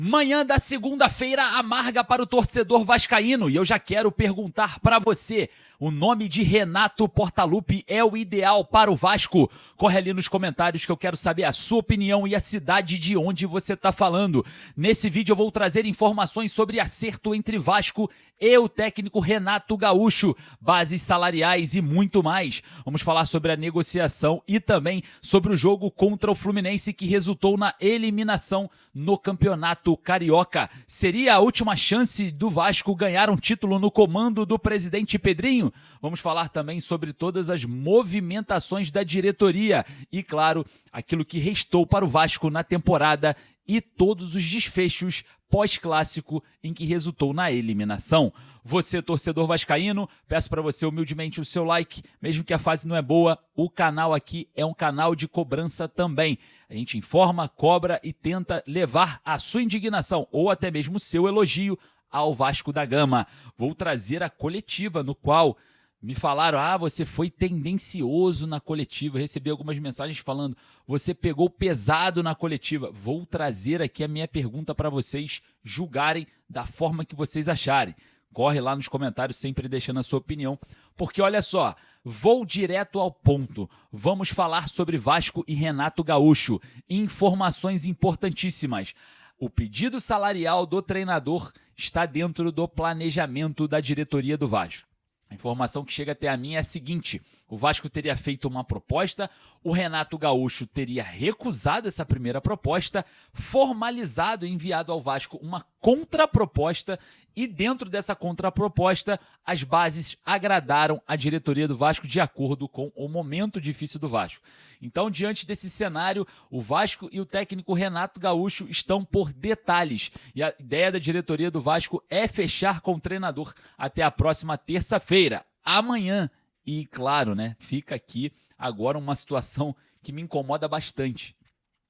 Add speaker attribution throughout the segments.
Speaker 1: Manhã da segunda-feira amarga para o torcedor vascaíno e eu já quero perguntar para você, o nome de Renato Portaluppi é o ideal para o Vasco? Corre ali nos comentários que eu quero saber a sua opinião e a cidade de onde você está falando. Nesse vídeo eu vou trazer informações sobre acerto entre Vasco e o técnico Renato Gaúcho, bases salariais e muito mais. Vamos falar sobre a negociação e também sobre o jogo contra o Fluminense que resultou na eliminação no Campeonato Carioca. Seria a última chance do Vasco ganhar um título no comando do presidente Pedrinho? Vamos falar também sobre todas as movimentações da diretoria e, claro, aquilo que restou para o Vasco na temporada e todos os desfechos pós-clássico em que resultou na eliminação. Você, torcedor vascaíno, peço para você humildemente o seu like, mesmo que a fase não é boa, o canal aqui é um canal de cobrança também. A gente informa, cobra e tenta levar a sua indignação ou até mesmo o seu elogio ao Vasco da Gama. Vou trazer a coletiva no qual me falaram, você foi tendencioso na coletiva. Eu recebi algumas mensagens falando, você pegou pesado na coletiva. Vou trazer aqui a minha pergunta para vocês julgarem da forma que vocês acharem. Corre lá nos comentários, sempre deixando a sua opinião. Porque olha só, vou direto ao ponto. Vamos falar sobre Vasco e Renato Gaúcho. Informações importantíssimas. O pedido salarial do treinador está dentro do planejamento da diretoria do Vasco. A informação que chega até a mim é a seguinte: o Vasco teria feito uma proposta, o Renato Gaúcho teria recusado essa primeira proposta, formalizado e enviado ao Vasco uma contraproposta e dentro dessa contraproposta as bases agradaram a diretoria do Vasco de acordo com o momento difícil do Vasco. Então, diante desse cenário, o Vasco e o técnico Renato Gaúcho estão por detalhes e a ideia da diretoria do Vasco é fechar com o treinador até a próxima terça-feira, amanhã. E claro, fica aqui agora uma situação que me incomoda bastante.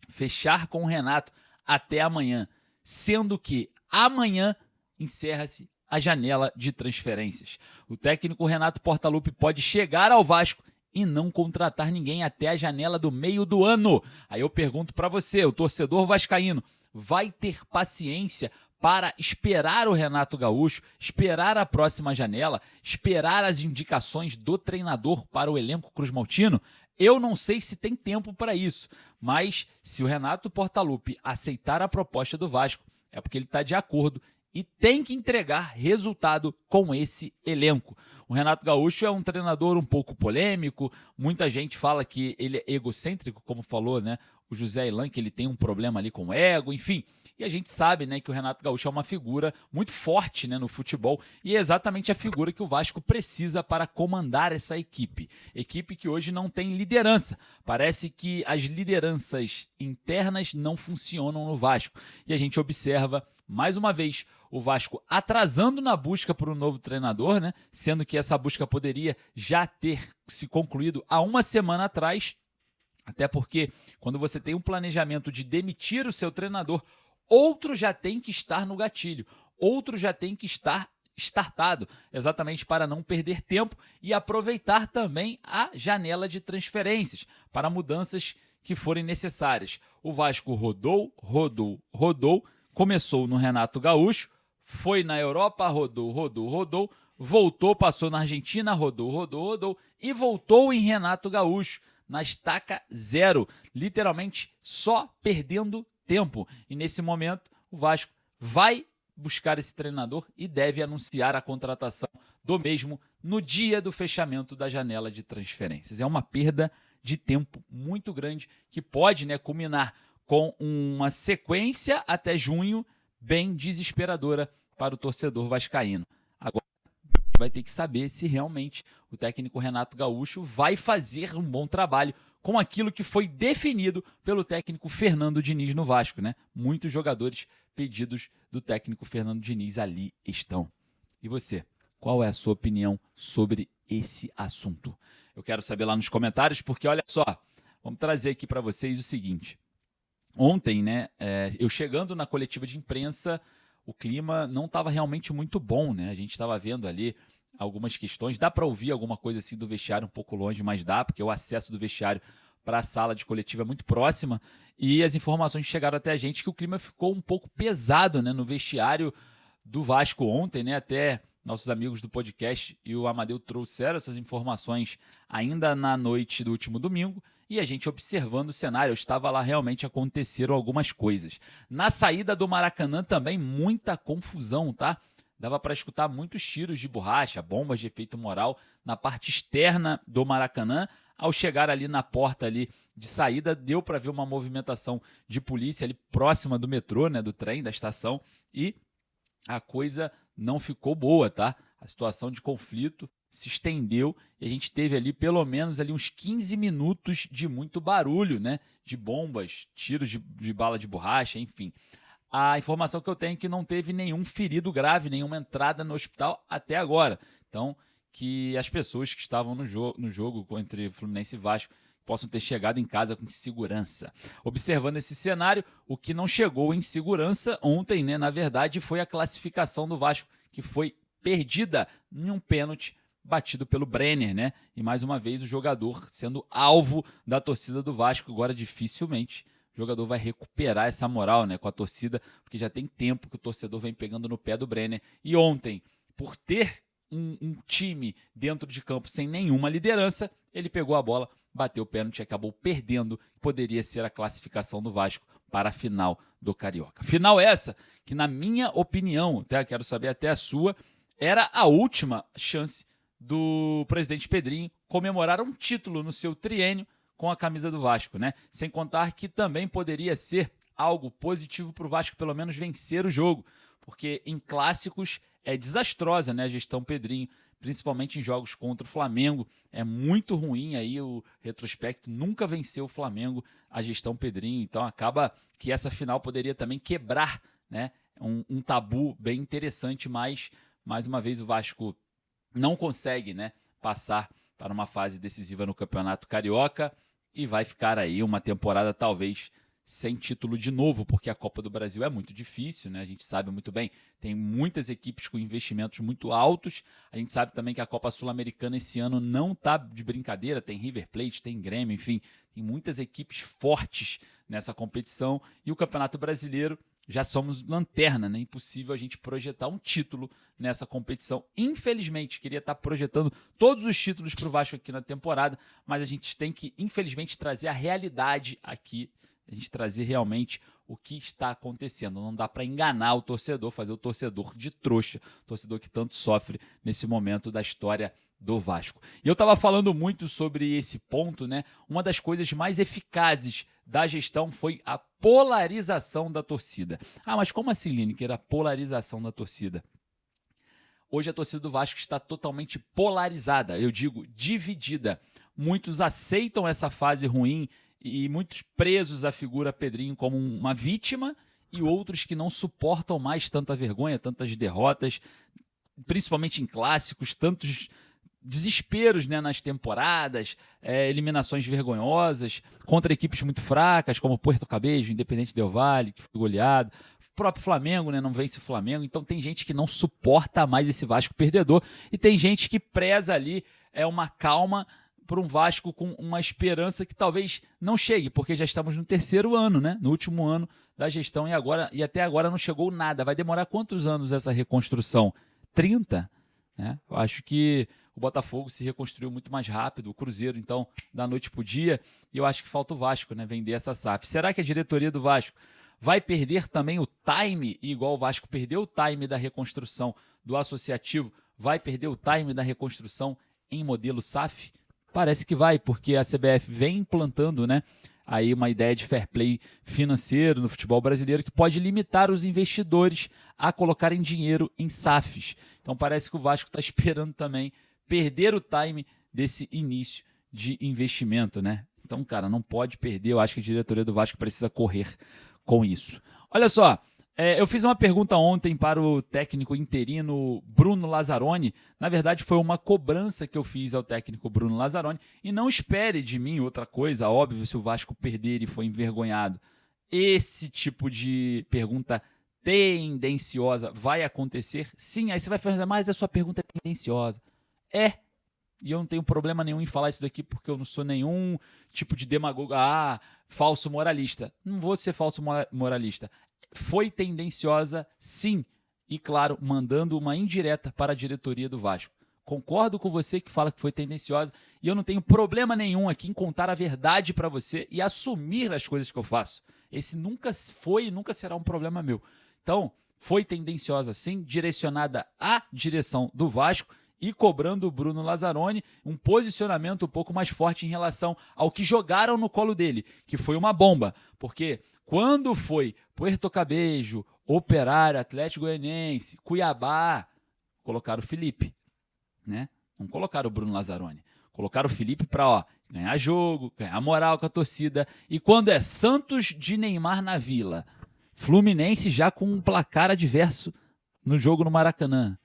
Speaker 1: Fechar com o Renato até amanhã, sendo que amanhã encerra-se a janela de transferências. O técnico Renato Portaluppi pode chegar ao Vasco e não contratar ninguém até a janela do meio do ano. Aí eu pergunto para você, o torcedor vascaíno, vai ter paciência para esperar o Renato Gaúcho, esperar a próxima janela, esperar as indicações do treinador para o elenco cruzmaltino? Eu não sei se tem tempo para isso, mas se o Renato Portaluppi aceitar a proposta do Vasco, é porque ele está de acordo e tem que entregar resultado com esse elenco. O Renato Gaúcho é um treinador um pouco polêmico, muita gente fala que ele é egocêntrico, como falou o José Ilan, que ele tem um problema ali com o ego, enfim. E a gente sabe que o Renato Gaúcho é uma figura muito forte no futebol e é exatamente a figura que o Vasco precisa para comandar essa equipe. Equipe que hoje não tem liderança. Parece que as lideranças internas não funcionam no Vasco. E a gente observa, mais uma vez, o Vasco atrasando na busca por um novo treinador, sendo que essa busca poderia já ter se concluído há uma semana atrás. Até porque quando você tem um planejamento de demitir o seu treinador, outro já tem que estar no gatilho, outro já tem que estar startado, exatamente para não perder tempo e aproveitar também a janela de transferências para mudanças que forem necessárias. O Vasco rodou, começou no Renato Gaúcho, foi na Europa, rodou, voltou, passou na Argentina, rodou e voltou em Renato Gaúcho, na estaca zero, literalmente só perdendo tempo. E nesse momento o Vasco vai buscar esse treinador e deve anunciar a contratação do mesmo no dia do fechamento da janela de transferências. É uma perda de tempo muito grande que pode culminar com uma sequência até junho bem desesperadora para o torcedor vascaíno. Agora vai ter que saber se realmente o técnico Renato Gaúcho vai fazer um bom trabalho com aquilo que foi definido pelo técnico Fernando Diniz no Vasco, Muitos jogadores pedidos do técnico Fernando Diniz ali estão. E você, qual é a sua opinião sobre esse assunto? Eu quero saber lá nos comentários, porque olha só, vamos trazer aqui para vocês o seguinte. Ontem, eu chegando na coletiva de imprensa, o clima não estava realmente muito bom, A gente estava vendo ali algumas questões, dá para ouvir alguma coisa assim do vestiário um pouco longe, mas dá, porque o acesso do vestiário para a sala de coletiva muito próxima, e as informações chegaram até a gente que o clima ficou um pouco pesado, né, no vestiário do Vasco ontem, né? Até nossos amigos do podcast e o Amadeu trouxeram essas informações ainda na noite do último domingo, e a gente observando o cenário, eu estava lá, realmente aconteceram algumas coisas. Na saída do Maracanã também muita confusão, tá? Dava para escutar muitos tiros de borracha, bombas de efeito moral na parte externa do Maracanã. Ao chegar ali na porta ali de saída, deu para ver uma movimentação de polícia ali próxima do metrô, né, do trem, da estação, e a coisa não ficou boa, tá? A situação de conflito se estendeu e a gente teve ali pelo menos ali uns 15 minutos de muito barulho, né? De bombas, tiros de bala de borracha, enfim. A informação que eu tenho é que não teve nenhum ferido grave, nenhuma entrada no hospital até agora. Então, que as pessoas que estavam no jogo entre Fluminense e Vasco possam ter chegado em casa com segurança. Observando esse cenário, o que não chegou em segurança ontem, né, na verdade, foi a classificação do Vasco, que foi perdida em um pênalti batido pelo Brenner, né? E mais uma vez o jogador sendo alvo da torcida do Vasco. Agora dificilmente o jogador vai recuperar essa moral, né, com a torcida, porque já tem tempo que o torcedor vem pegando no pé do Brenner. E ontem, por ter um time dentro de campo sem nenhuma liderança, ele pegou a bola, bateu o pênalti e acabou perdendo. Poderia ser a classificação do Vasco para a final do Carioca. Final essa que, na minha opinião, até quero saber até a sua, era a última chance do presidente Pedrinho comemorar um título no seu triênio com a camisa do Vasco, né? Sem contar que também poderia ser algo positivo para o Vasco pelo menos vencer o jogo, porque em clássicos é desastrosa, né, a gestão Pedrinho, principalmente em jogos contra o Flamengo. É muito ruim aí o retrospecto, nunca venceu o Flamengo a gestão Pedrinho, então acaba que essa final poderia também quebrar, né, um tabu bem interessante, mas mais uma vez o Vasco não consegue, né, passar para uma fase decisiva no Campeonato Carioca e vai ficar aí uma temporada talvez sem título de novo, porque a Copa do Brasil é muito difícil, né? A gente sabe muito bem, tem muitas equipes com investimentos muito altos. A gente sabe também que a Copa Sul-Americana esse ano não está de brincadeira, tem River Plate, tem Grêmio, enfim, tem muitas equipes fortes nessa competição. E o Campeonato Brasileiro, já somos lanterna, né? Impossível a gente projetar um título nessa competição. Infelizmente, queria estar projetando todos os títulos para o Vasco aqui na temporada, mas a gente tem que, infelizmente, trazer a realidade aqui, a gente trazer realmente o que está acontecendo. Não dá para enganar o torcedor, fazer o torcedor de trouxa, torcedor que tanto sofre nesse momento da história do Vasco. E eu estava falando muito sobre esse ponto, né? Uma das coisas mais eficazes da gestão foi a polarização da torcida. Ah, mas como assim, Lineker, a polarização da torcida? Hoje a torcida do Vasco está totalmente polarizada, eu digo dividida. Muitos aceitam essa fase ruim e muitos presos à figura Pedrinho como uma vítima, e outros que não suportam mais tanta vergonha, tantas derrotas, principalmente em clássicos, tantos desesperos, né, nas temporadas, eliminações vergonhosas contra equipes muito fracas, como Puerto Cabello, Independente Del Valle, que foi goleado. O próprio Flamengo, né, não vence o Flamengo. Então tem gente que não suporta mais esse Vasco perdedor, e tem gente que preza ali uma calma por um Vasco com uma esperança que talvez não chegue, porque já estamos no terceiro ano, né? No último ano da gestão, e até agora não chegou nada. Vai demorar quantos anos essa reconstrução? 30? Né? Eu acho que o Botafogo se reconstruiu muito mais rápido, o Cruzeiro, então, da noite para o dia, e eu acho que falta o Vasco, né, vender essa SAF. Será que a diretoria do Vasco vai perder também o time, igual o Vasco perdeu o time da reconstrução do associativo, vai perder o time da reconstrução em modelo SAF? Parece que vai, porque a CBF vem implantando, né, aí uma ideia de fair play financeiro no futebol brasileiro que pode limitar os investidores a colocarem dinheiro em SAFs. Então parece que o Vasco está esperando também perder o time desse início de investimento, né? Então, cara, não pode perder. Eu acho que a diretoria do Vasco precisa correr com isso. Olha só, eu fiz uma pergunta ontem para o técnico interino Bruno Lazzaroni. Na verdade, foi uma cobrança que eu fiz ao técnico Bruno Lazzaroni. E não espere de mim outra coisa, óbvio, se o Vasco perder e for envergonhado. Esse tipo de pergunta tendenciosa vai acontecer? Sim, aí você vai fazer, mas a sua pergunta é tendenciosa. e eu não tenho problema nenhum em falar isso daqui porque eu não sou nenhum tipo de demagogo, falso moralista. Não vou ser falso moralista. Foi tendenciosa, sim, e claro, mandando uma indireta para a diretoria do Vasco. Concordo com você que fala que foi tendenciosa e eu não tenho problema nenhum aqui em contar a verdade para você e assumir as coisas que eu faço. Esse nunca foi e nunca será um problema meu. Então, foi tendenciosa sim, direcionada à direção do Vasco e cobrando o Bruno Lazzaroni um posicionamento um pouco mais forte em relação ao que jogaram no colo dele, que foi uma bomba. Porque quando foi Puerto Cabello, Operário, Atlético Goianiense, Cuiabá, colocaram o Felipe. Né? Não colocaram o Bruno Lazzaroni. Colocaram o Felipe para ganhar jogo, ganhar moral com a torcida. E quando é Santos de Neymar na Vila, Fluminense já com um placar adverso no jogo no Maracanã,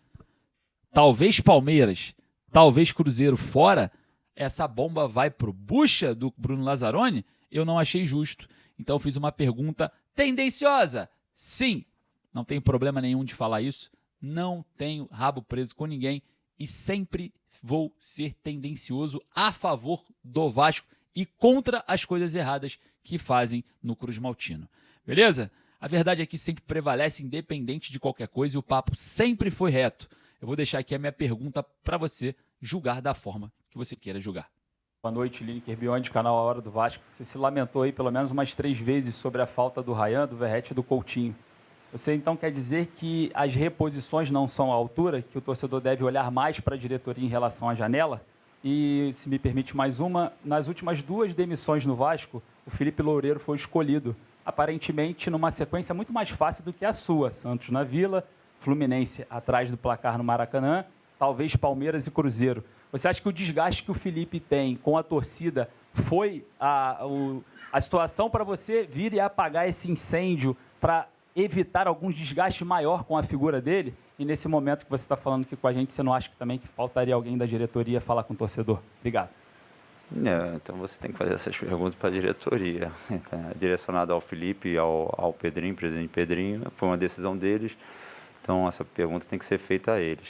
Speaker 1: talvez Palmeiras, talvez Cruzeiro fora, essa bomba vai pro bucha do Bruno Lazzaroni? Eu não achei justo. Então fiz uma pergunta tendenciosa. Sim, não tem problema nenhum de falar isso. Não tenho rabo preso com ninguém. E sempre vou ser tendencioso a favor do Vasco e contra as coisas erradas que fazem no Cruz Maltino. Beleza? A verdade é que sempre prevalece independente de qualquer coisa e o papo sempre foi reto. Eu vou deixar aqui a minha pergunta para você julgar da forma que você queira julgar.
Speaker 2: Boa noite, Lineker Beyond, canal A Hora do Vasco. Você se lamentou aí pelo menos umas 3 vezes sobre a falta do Ryan, do Verratti e do Coutinho. Você então quer dizer que as reposições não são à altura, que o torcedor deve olhar mais para a diretoria em relação à janela? E, se me permite mais uma, nas últimas 2 demissões no Vasco, o Felipe Loureiro foi escolhido, aparentemente numa sequência muito mais fácil do que a sua. Santos na Vila, Fluminense atrás do placar no Maracanã, talvez Palmeiras e Cruzeiro. Você acha que o desgaste que o Felipe tem com a torcida foi a situação para você vir e apagar esse incêndio para evitar algum desgaste maior com a figura dele? E nesse momento que você está falando aqui com a gente, você não acha que também que faltaria alguém da diretoria falar com o torcedor? Obrigado.
Speaker 3: Então você tem que fazer essas perguntas para a diretoria. Direcionado ao Felipe e ao Pedrinho, presidente Pedrinho, foi uma decisão deles. Então essa pergunta tem que ser feita a eles.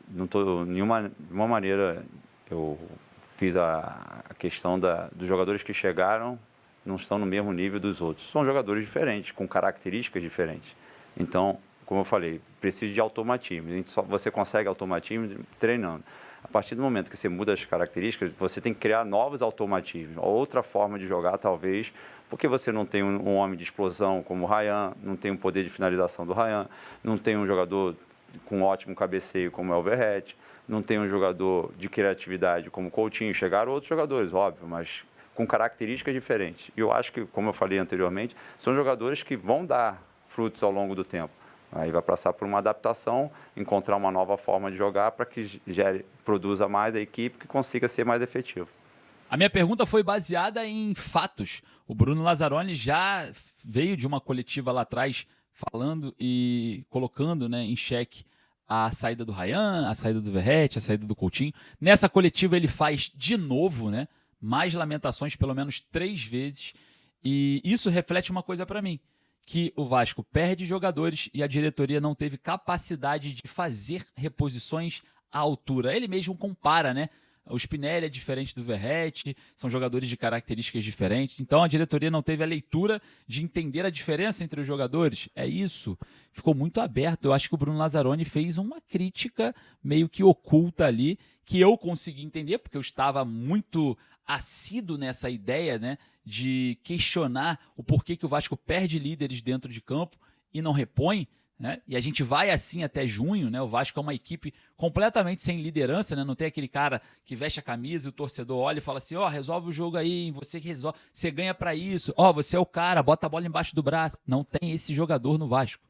Speaker 3: Não estou de nenhuma maneira eu fiz a questão dos jogadores que chegaram não estão no mesmo nível dos outros. São jogadores diferentes, com características diferentes. Então, como eu falei, precisa de automatismo. Você consegue automatismo treinando. A partir do momento que você muda as características, você tem que criar novos automatismos. Outra forma de jogar, talvez, porque você não tem um homem de explosão como o Ryan, não tem um poder de finalização do Ryan, não tem um jogador com ótimo cabeceio como é o Verratti, não tem um jogador de criatividade como o Coutinho. Chegaram outros jogadores, óbvio, mas com características diferentes. E eu acho que, como eu falei anteriormente, são jogadores que vão dar frutos ao longo do tempo. Aí vai passar por uma adaptação, encontrar uma nova forma de jogar para que produza mais a equipe, que consiga ser mais efetivo.
Speaker 1: A minha pergunta foi baseada em fatos. O Bruno Lazzaroni já veio de uma coletiva lá atrás falando e colocando, né, em xeque a saída do Ryan, a saída do Verratti, a saída do Coutinho. Nessa coletiva ele faz de novo, né, mais lamentações pelo menos 3 vezes, e isso reflete uma coisa para mim, que o Vasco perde jogadores e a diretoria não teve capacidade de fazer reposições à altura. Ele mesmo compara, né? O Spinelli é diferente do Verratti, são jogadores de características diferentes, então a diretoria não teve a leitura de entender a diferença entre os jogadores. É isso, ficou muito aberto. Eu acho que o Bruno Lazzaroni fez uma crítica meio que oculta ali, que eu consegui entender, porque eu estava muito assíduo nessa ideia, né, de questionar o porquê que o Vasco perde líderes dentro de campo e não repõe, né? E a gente vai assim até junho, né? O Vasco é uma equipe completamente sem liderança, né? Não tem aquele cara que veste a camisa e o torcedor olha e fala assim, resolve o jogo aí, você que resolve, você ganha para isso, você é o cara, bota a bola embaixo do braço. Não tem esse jogador no Vasco,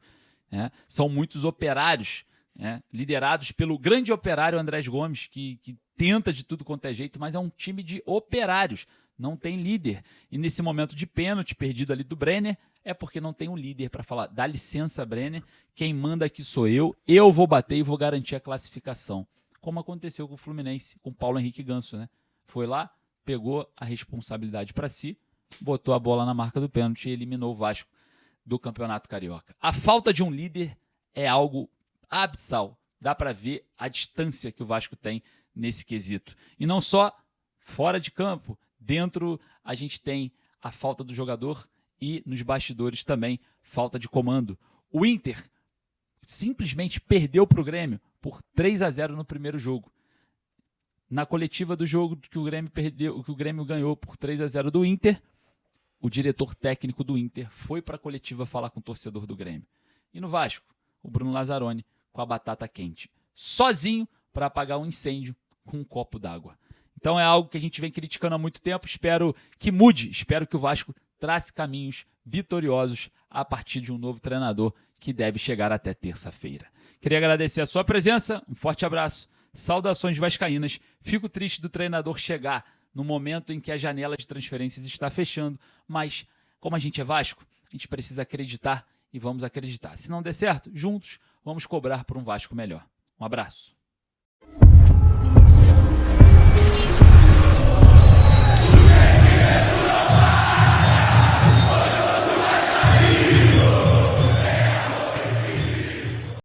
Speaker 1: né? São muitos operários, né, liderados pelo grande operário Andrés Gomes, que tenta de tudo quanto é jeito, mas é um time de operários, não tem líder. E nesse momento de pênalti, perdido ali do Brenner, é porque não tem um líder para falar, dá licença, Brenner, quem manda aqui sou eu vou bater e vou garantir a classificação. Como aconteceu com o Fluminense, com o Paulo Henrique Ganso, né? Foi lá, pegou a responsabilidade para si, botou a bola na marca do pênalti e eliminou o Vasco do Campeonato Carioca. A falta de um líder é algo abissal. Dá para ver a distância que o Vasco tem nesse quesito. E não só fora de campo, dentro a gente tem a falta do jogador e nos bastidores também falta de comando. O Inter simplesmente perdeu para o Grêmio por 3-0 no primeiro jogo. Na coletiva do jogo que o Grêmio ganhou por 3-0 do Inter, o diretor técnico do Inter foi para a coletiva falar com o torcedor do Grêmio. E no Vasco, o Bruno Lazzaroni com a batata quente, sozinho para apagar um incêndio com um copo d'água. Então é algo que a gente vem criticando há muito tempo, espero que mude, espero que o Vasco trace caminhos vitoriosos a partir de um novo treinador que deve chegar até terça-feira. Queria agradecer a sua presença, um forte abraço, saudações vascaínas. Fico triste do treinador chegar no momento em que a janela de transferências está fechando, mas como a gente é Vasco, a gente precisa acreditar e vamos acreditar. Se não der certo, juntos vamos cobrar por um Vasco melhor. Um abraço.